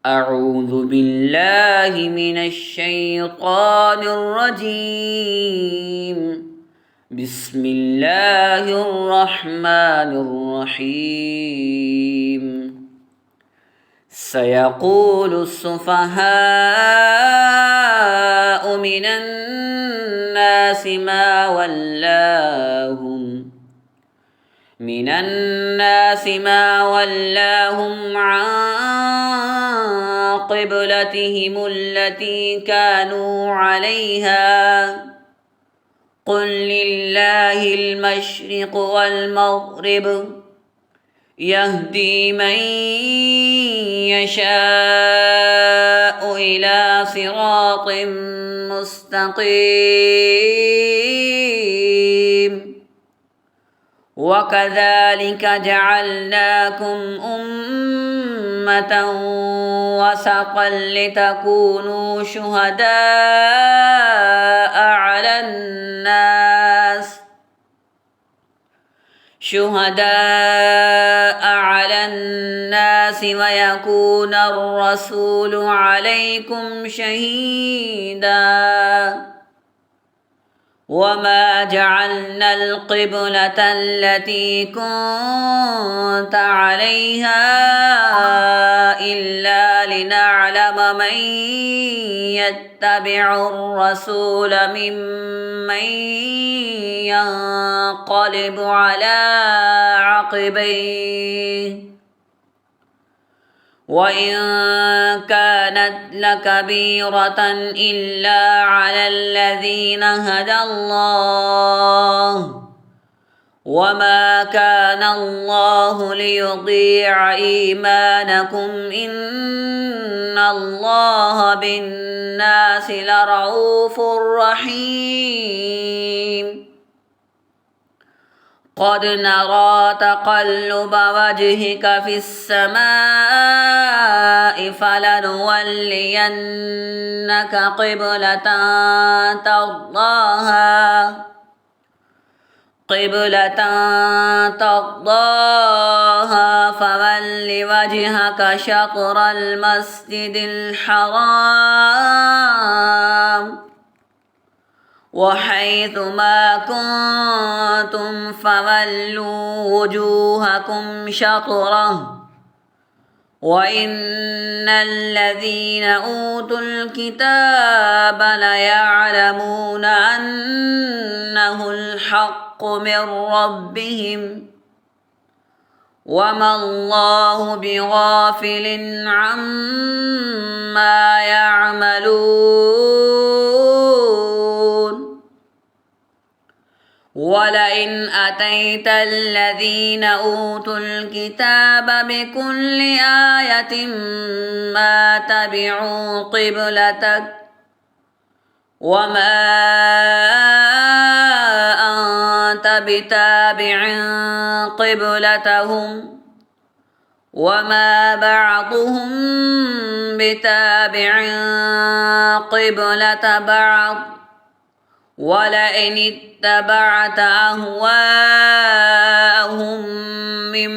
أعوذ بالله من الشيطان الرجيم. بسم الله الرحمن الرحيم. سيقول السفهاء من الناس ما ولاهم عن قبلتهم التي كانوا عليها قل لله المشرق والمغرب يهدي من يشاء إلى صراط مستقيم. وكذلك جعلناكم أمة وسطا لتكونوا شهداء على الناس ويكون الرسول عليكم شهيدا. وما جعلنا القبلة التي كنت عليها إلا لنعلم من يتبع الرسول ممن ينقلب على عقبيه وإن كانت لكبيرة إلا على الذين هدى الله وما كان الله ليضيع إيمانكم إن الله بالناس لرؤوف رحيم. قد نرى تقلب وجهك في السماء فلنولينك قبلة ترضاها فول وجهك شطر المسجد الحرام وحيث ما كنتم فولوا وجوهكم شطره وإن الذين أوتوا الكتاب ليعلمون أنه الحق من ربهم وما الله بغافل عما يعملون. ولئن أتيت الذين أوتوا الكتاب بكل آية ما تبعوا قبلتك وما أنت بتابع قبلتهم وما بعضهم بتابع قبلة بعض ولئن اتبعت أهواءهم من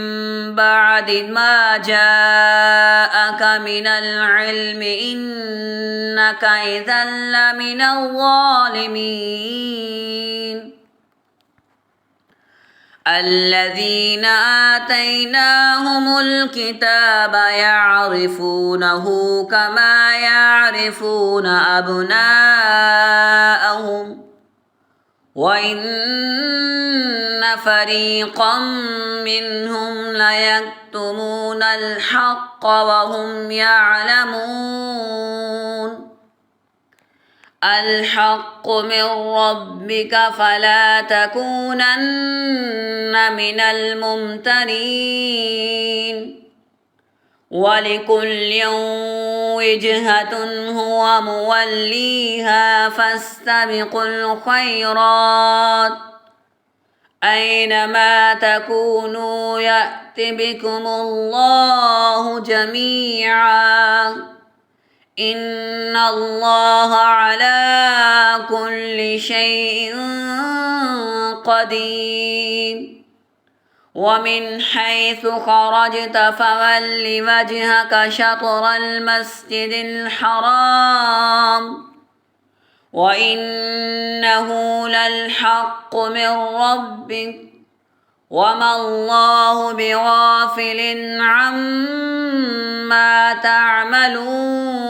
بعد ما جاءك من العلم إنك إذا لمن الظالمين. الذين آتيناهم الكتاب يعرفونه كما يعرفون أبناءهم وإن فريقا منهم ليكتمون الحق وهم يعلمون. الحق من ربك فلا تكونن من الممترين. ولكل وجهة هو موليها فاستبقوا الخيرات أينما تكونوا يأت بكم الله جميعا إن الله على كل شيء قدير. ومن حيث خرجت فول وجهك شطر المسجد الحرام وإنه للحق من ربك وما الله بغافل عما تعملون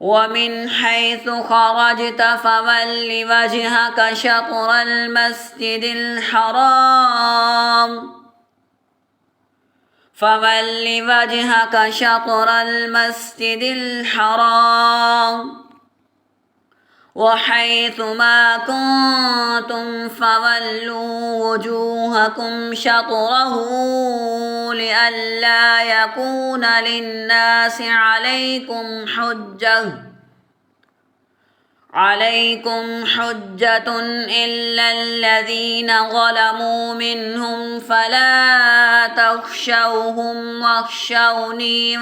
ومن حيث خرجت فول وجهك شطر المسجد الحرام وحيث ما كنتم فولوا وجوهكم شطره لئلا يكون للناس عليكم حجة إلا الذين ظلموا منهم فلا تخشوهم واخشوني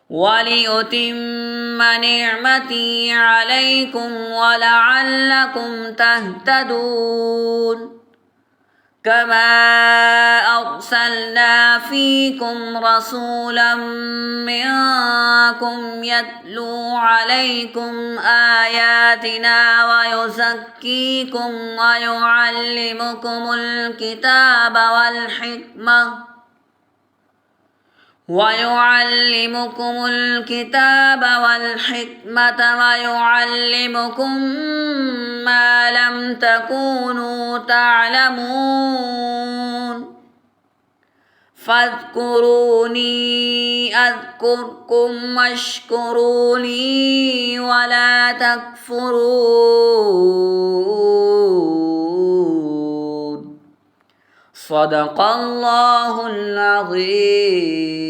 وليتم نعمتي عليكم ولعلكم تهتدون كما أرسلنا فيكم رسولا منكم يتلو عليكم آياتنا ويزكيكم ويعلمكم الكتاب والحكمة ويعلمكم ما لم تكونوا تعلمون فاذكروني أذكركم واشكروا لي ولا تكفرون صدق الله العظيم.